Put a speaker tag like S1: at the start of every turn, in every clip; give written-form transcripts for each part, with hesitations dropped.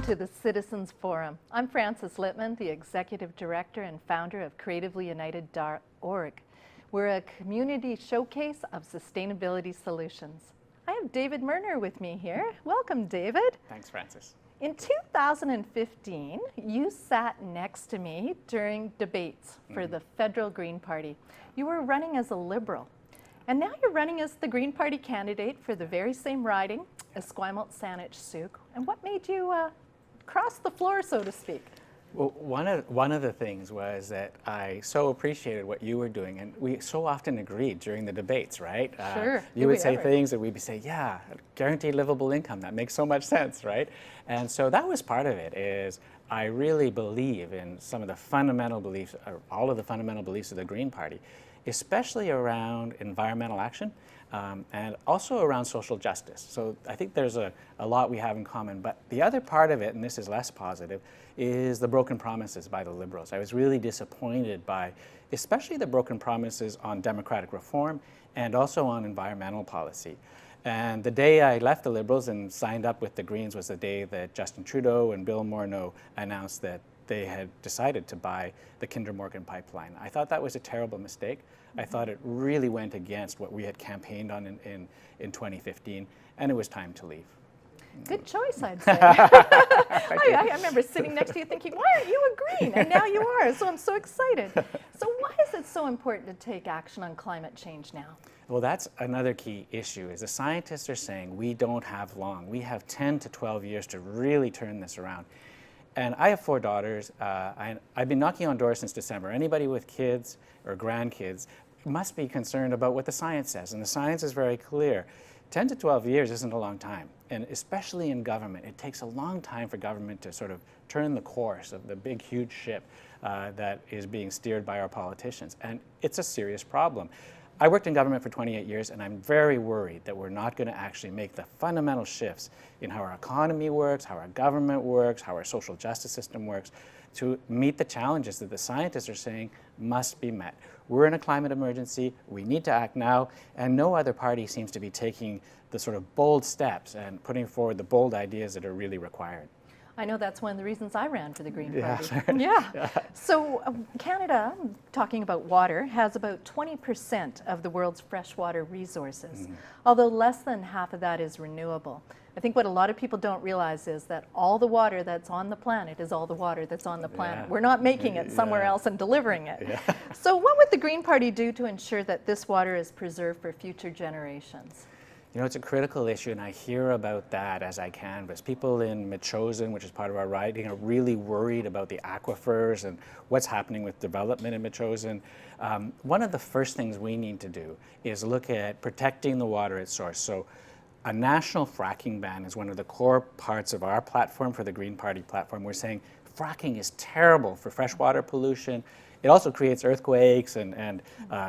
S1: to the Citizens Forum. I'm Frances Litman, the Executive Director and founder of CreativelyUnited.org. We're a community showcase of sustainability solutions. I have David Merner with me here. Welcome, David.
S2: Thanks, Frances.
S1: In 2015, you sat next to me during debates for the Federal Green Party. You were running as a Liberal. And now you're running as the Green Party candidate for the very same riding, Esquimalt-Saanich-Sooke. And what made you cross the floor, so to speak?
S2: Well, one of the things was that I so appreciated what you were doing, and we so often agreed during the debates, right?
S1: Sure.
S2: You would say things that we'd say, yeah, guaranteed livable income, that makes so much sense, right? And so that was part of it, is I really believe in some of the fundamental beliefs, or all of the fundamental beliefs of the Green Party, especially around environmental action and also around social justice. So I think there's a lot we have in common. But the other part of it, and this is less positive, is the broken promises by the Liberals. I was really disappointed by especially the broken promises on democratic reform and also on environmental policy. And the day I left the Liberals and signed up with the Greens was the day that Justin Trudeau and Bill Morneau announced that they had decided to buy the Kinder Morgan pipeline. I thought that was a terrible mistake. I thought it really went against what we had campaigned on in 2015, and it was time to leave.
S1: Good choice, I'd say. I remember sitting next to you thinking, why aren't you a Green? And now you are, so I'm so excited. So why is it so important to take action on climate change now?
S2: Well, that's another key issue, is the scientists are saying we don't have long. We have 10 to 12 years to really turn this around. And I have 4 daughters. I've been knocking on doors since December. Anybody with kids or grandkids must be concerned about what the science says. And the science is very clear. 10 to 12 years isn't a long time. And especially in government, it takes a long time for government to sort of turn the course of the big, huge ship that is being steered by our politicians. And it's a serious problem. I worked in government for 28 years, and I'm very worried that we're not going to actually make the fundamental shifts in how our economy works, how our government works, how our social justice system works, to meet the challenges that the scientists are saying must be met. We're in a climate emergency, we need to act now, and no other party seems to be taking the sort of bold steps and putting forward the bold ideas that are really required.
S1: I know that's one of the reasons I ran for the Green Party.
S2: Yeah, sure.
S1: Yeah. So Canada, talking about water, has about 20% of the world's freshwater resources, although less than half of that is renewable. I think what a lot of people don't realize is that all the water that's on the planet is all the water that's on the planet.
S2: Yeah.
S1: We're not making it somewhere else and delivering it.
S2: Yeah.
S1: So what would the Green Party do to ensure that this water is preserved for future generations?
S2: You know, it's a critical issue, and I hear about that as I canvass. People in Metchosin, which is part of our riding, are really worried about the aquifers and what's happening with development in Metchosin. One of the first things we need to do is look at protecting the water at source. So a national fracking ban is one of the core parts of our platform, for the Green Party platform. We're saying fracking is terrible for freshwater pollution. It also creates earthquakes and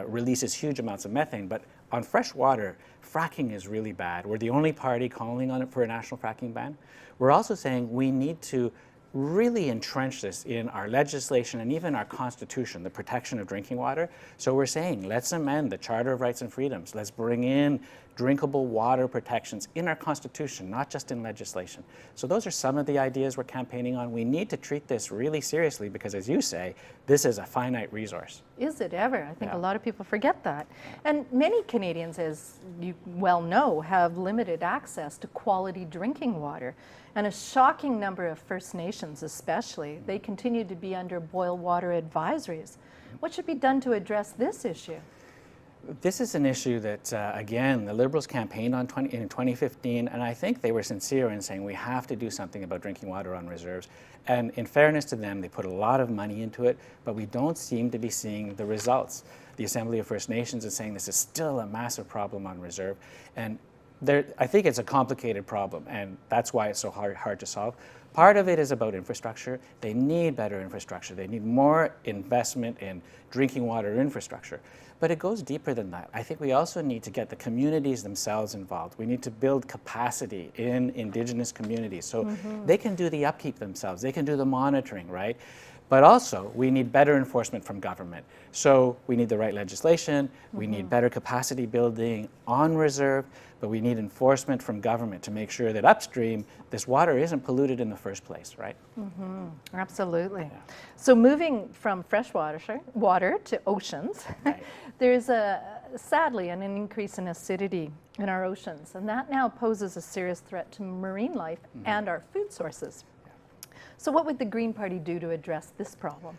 S2: releases huge amounts of methane. But on fresh water, fracking is really bad. We're the only party calling on it for a national fracking ban. We're also saying we need to really entrench this in our legislation and even our constitution, the protection of drinking water. So we're saying, let's amend the Charter of Rights and Freedoms. Let's bring in drinkable water protections in our constitution, not just in legislation. So those are some of the ideas we're campaigning on. We need to treat this really seriously because, as you say, this is a finite resource.
S1: Is it ever? I think a lot of people forget that. And many Canadians, as you well know, have limited access to quality drinking water. And a shocking number of First Nations especially, they continue to be under boil water advisories. What should be done to address this issue?
S2: This is an issue that, again, the Liberals campaigned on in 2015, and I think they were sincere in saying we have to do something about drinking water on reserves. And in fairness to them, they put a lot of money into it, but we don't seem to be seeing the results. The Assembly of First Nations is saying this is still a massive problem on reserve, and I think it's a complicated problem, and that's why it's so hard to solve. Part of it is about infrastructure. They need better infrastructure. They need more investment in drinking water infrastructure. But it goes deeper than that. I think we also need to get the communities themselves involved. We need to build capacity in Indigenous communities so they can do the upkeep themselves. They can do the monitoring, right? But also, we need better enforcement from government. So we need the right legislation, we need better capacity building on reserve, but we need enforcement from government to make sure that upstream, this water isn't polluted in the first place, right?
S1: Absolutely.
S2: Yeah.
S1: So moving from freshwater water to oceans,
S2: Right.
S1: there's sadly an increase in acidity in our oceans, and that now poses a serious threat to marine life and our food sources. So what would the Green Party do to address this problem?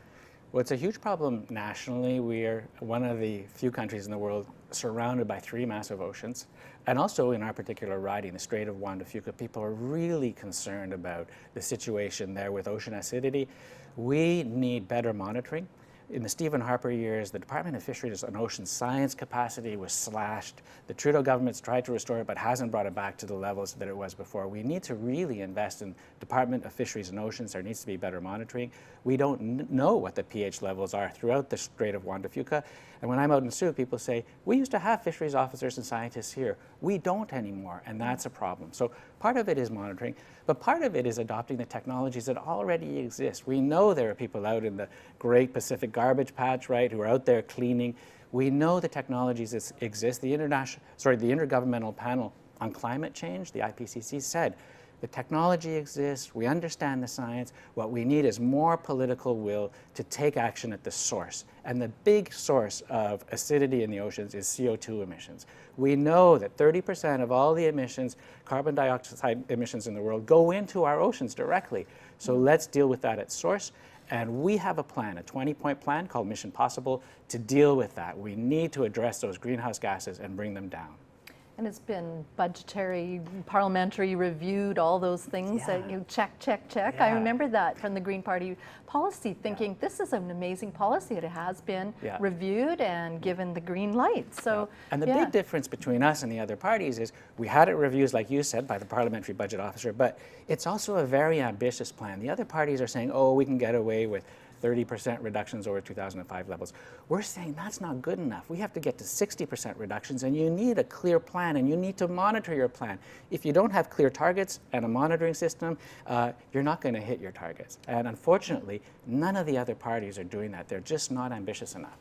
S2: Well, it's a huge problem nationally. We are one of the few countries in the world surrounded by 3 massive oceans. And also in our particular riding, the Strait of Juan de Fuca, people are really concerned about the situation there with ocean acidity. We need better monitoring. In the Stephen Harper years, the Department of Fisheries and Ocean Science capacity was slashed. The Trudeau government's tried to restore it, but hasn't brought it back to the levels that it was before. We need to really invest in Department of Fisheries and Oceans. There needs to be better monitoring. We don't know what the pH levels are throughout the Strait of Juan de Fuca. And when I'm out in Sooke, people say, we used to have fisheries officers and scientists here. We don't anymore, and that's a problem. So part of it is monitoring, but part of it is adopting the technologies that already exist. We know there are people out in the Great Pacific Garbage Patch, right, who are out there cleaning. We know the technologies that exist. The Intergovernmental Panel on Climate Change, the IPCC, said the technology exists, we understand the science, what we need is more political will to take action at the source. And the big source of acidity in the oceans is CO2 emissions. We know that 30% of all the emissions, carbon dioxide emissions in the world, go into our oceans directly. So let's deal with that at source. And we have a plan, a 20-point plan called Mission Possible, to deal with that. We need to address those greenhouse gases and bring them down.
S1: And it's been budgetary, parliamentary reviewed, all those things that you check. I remember that from the Green Party policy, thinking this is an amazing policy. It has been reviewed and given the green light. So,
S2: And the big difference between us and the other parties is we had it reviewed, like you said, by the parliamentary budget officer, but it's also a very ambitious plan. The other parties are saying, oh, we can get away with 30% reductions over 2005 levels. We're saying that's not good enough. We have to get to 60% reductions, and you need a clear plan, and you need to monitor your plan. If you don't have clear targets and a monitoring system, you're not going to hit your targets. And unfortunately, none of the other parties are doing that. They're just not ambitious enough.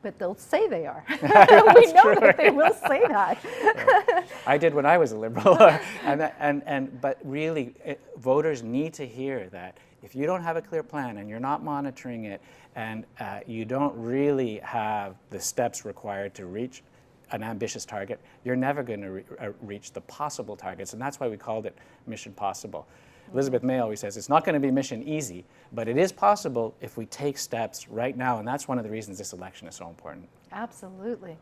S1: But they'll say they are. We know that they will say that.
S2: I did when I was a Liberal. But really, voters need to hear that if you don't have a clear plan and you're not monitoring it and you don't really have the steps required to reach an ambitious target, you're never going to reach the possible targets. And that's why we called it Mission Possible. Elizabeth May always says it's not going to be mission easy, but it is possible if we take steps right now, and that's one of the reasons this election is so important.
S1: Absolutely.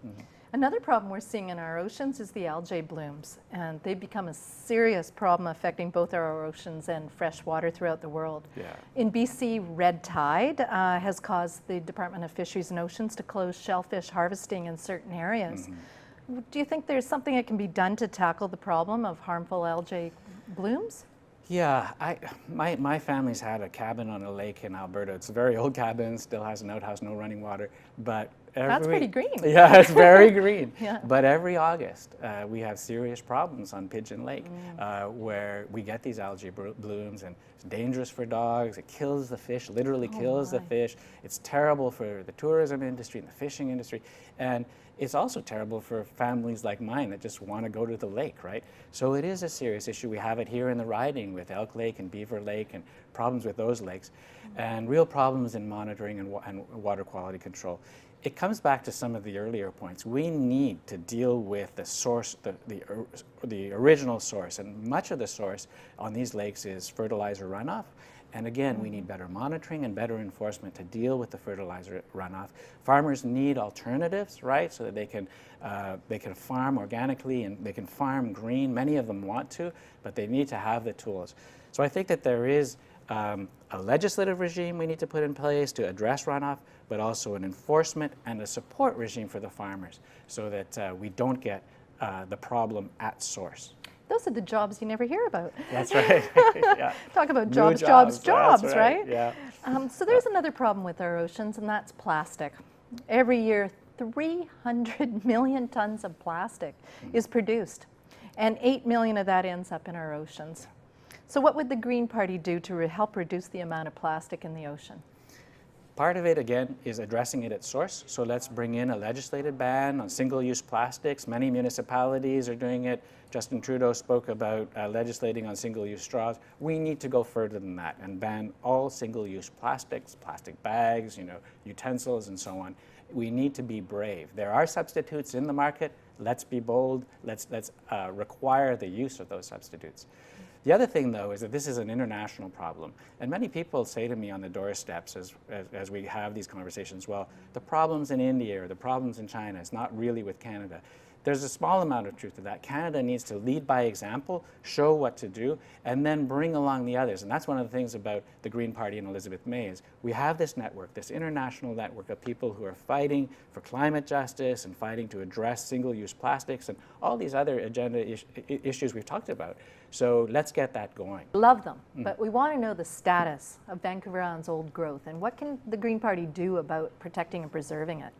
S1: Another problem we're seeing in our oceans is the algae blooms, and they've become a serious problem affecting both our oceans and fresh water throughout the world. In BC, red tide has caused the Department of Fisheries and Oceans to close shellfish harvesting in certain areas. Do you think there's something that can be done to tackle the problem of harmful algae blooms?
S2: Yeah, my family's had a cabin on a lake in Alberta. It's a very old cabin, still has an outhouse, no running water, but
S1: that's pretty green.
S2: Yeah, it's very green. But every August, we have serious problems on Pigeon Lake where we get these algae blooms, and it's dangerous for dogs. It kills the fish, literally kills the fish. It's terrible for the tourism industry and the fishing industry. And it's also terrible for families like mine that just want to go to the lake, right? So it is a serious issue. We have it here in the riding with Elk Lake and Beaver Lake and problems with those lakes, and real problems in monitoring and water quality control. It comes back to some of the earlier points. We need to deal with the source, the original source, and much of the source on these lakes is fertilizer runoff. And again, we need better monitoring and better enforcement to deal with the fertilizer runoff. Farmers need alternatives, right, so that they can farm organically and they can farm green. Many of them want to, but they need to have the tools. So I think that there is a legislative regime we need to put in place to address runoff, but also an enforcement and a support regime for the farmers so that we don't get the problem at source.
S1: Those are the jobs you never hear about.
S2: That's right.
S1: Talk about jobs, right?
S2: Yeah.
S1: So there's another problem with our oceans, and that's plastic. Every year, 300 million tons of plastic is produced, and 8 million of that ends up in our oceans. So what would the Green Party do to help reduce the amount of plastic in the ocean?
S2: Part of it, again, is addressing it at source. So let's bring in a legislated ban on single-use plastics. Many municipalities are doing it. Justin Trudeau spoke about legislating on single-use straws. We need to go further than that and ban all single-use plastics, plastic bags, utensils, and so on. We need to be brave. There are substitutes in the market. Let's be bold. Let's require the use of those substitutes. The other thing, though, is that this is an international problem. And many people say to me on the doorsteps as we have these conversations, well, the problems in India or the problems in China, it's not really with Canada. There's a small amount of truth to that. Canada needs to lead by example, show what to do, and then bring along the others. And that's one of the things about the Green Party and Elizabeth May is we have this network, this international network of people who are fighting for climate justice and fighting to address single-use plastics and all these other agenda issues we've talked about. So let's get that going.
S1: Love them, but we want to know the status of Vancouver Island's old growth and what can the Green Party do about protecting and preserving it?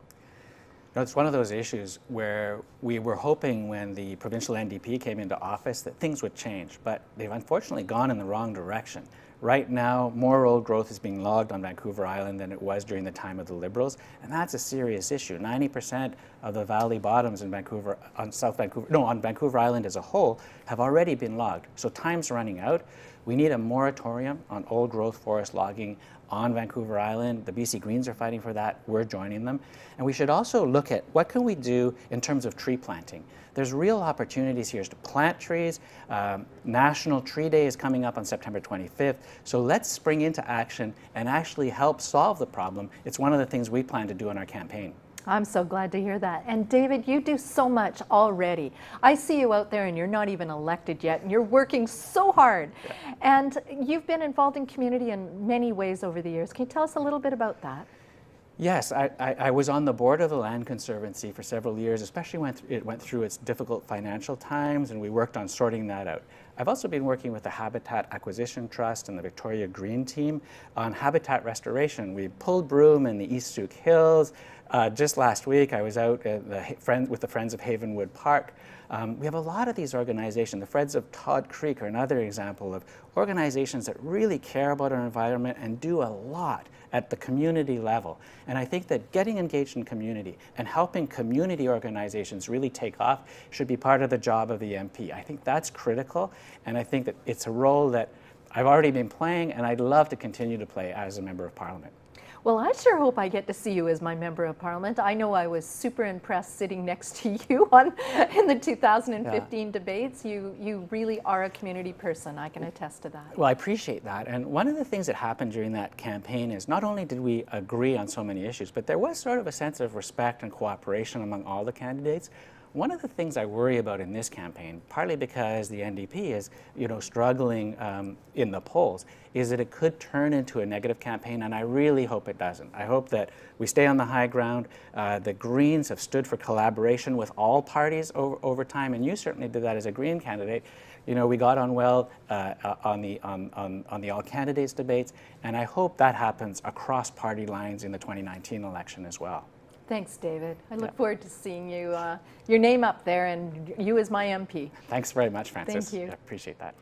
S2: It's one of those issues where we were hoping when the provincial NDP came into office that things would change, but they've unfortunately gone in the wrong direction. Right now, more old growth is being logged on Vancouver Island than it was during the time of the Liberals, and that's a serious issue. 90% of the valley bottoms in Vancouver, on Vancouver Island as a whole, have already been logged. So time's running out. We need a moratorium on old growth forest logging on Vancouver Island. The BC Greens are fighting for that. We're joining them. And we should also look at what can we do in terms of tree planting. There's real opportunities here to plant trees. National Tree Day is coming up on September 25th. So let's spring into action and actually help solve the problem. It's one of the things we plan to do in our campaign.
S1: I'm so glad to hear that. And David, you do so much already. I see you out there and you're not even elected yet and you're working so hard. Yeah. And you've been involved in community in many ways over the years. Can you tell us a little bit about that?
S2: Yes, I was on the board of the Land Conservancy for several years, especially when it went through its difficult financial times, and we worked on sorting that out. I've also been working with the Habitat Acquisition Trust and the Victoria Green Team on habitat restoration. We pulled broom in the East Sooke Hills. Just last week, I was out with the Friends of Havenwood Park. We have a lot of these organizations. The Friends of Todd Creek are another example of organizations that really care about our environment and do a lot at the community level. And I think that getting engaged in community and helping community organizations really take off should be part of the job of the MP. I think that's critical, and I think that it's a role that I've already been playing and I'd love to continue to play as a Member of Parliament.
S1: Well, I sure hope I get to see you as my Member of Parliament. I know I was super impressed sitting next to you in the 2015 debates. You really are a community person. I can attest to that.
S2: Well, I appreciate that. And one of the things that happened during that campaign is not only did we agree on so many issues, but there was sort of a sense of respect and cooperation among all the candidates. One of the things I worry about in this campaign, partly because the NDP is, struggling in the polls, is that it could turn into a negative campaign, and I really hope it doesn't. I hope that we stay on the high ground. The Greens have stood for collaboration with all parties over time, and you certainly did that as a Green candidate. We got on well on the all candidates debates, and I hope that happens across party lines in the 2019 election as well.
S1: Thanks, David. I look forward to seeing you, your name up there and you as my MP.
S2: Thanks very much, Francis.
S1: Thank you.
S2: I appreciate that.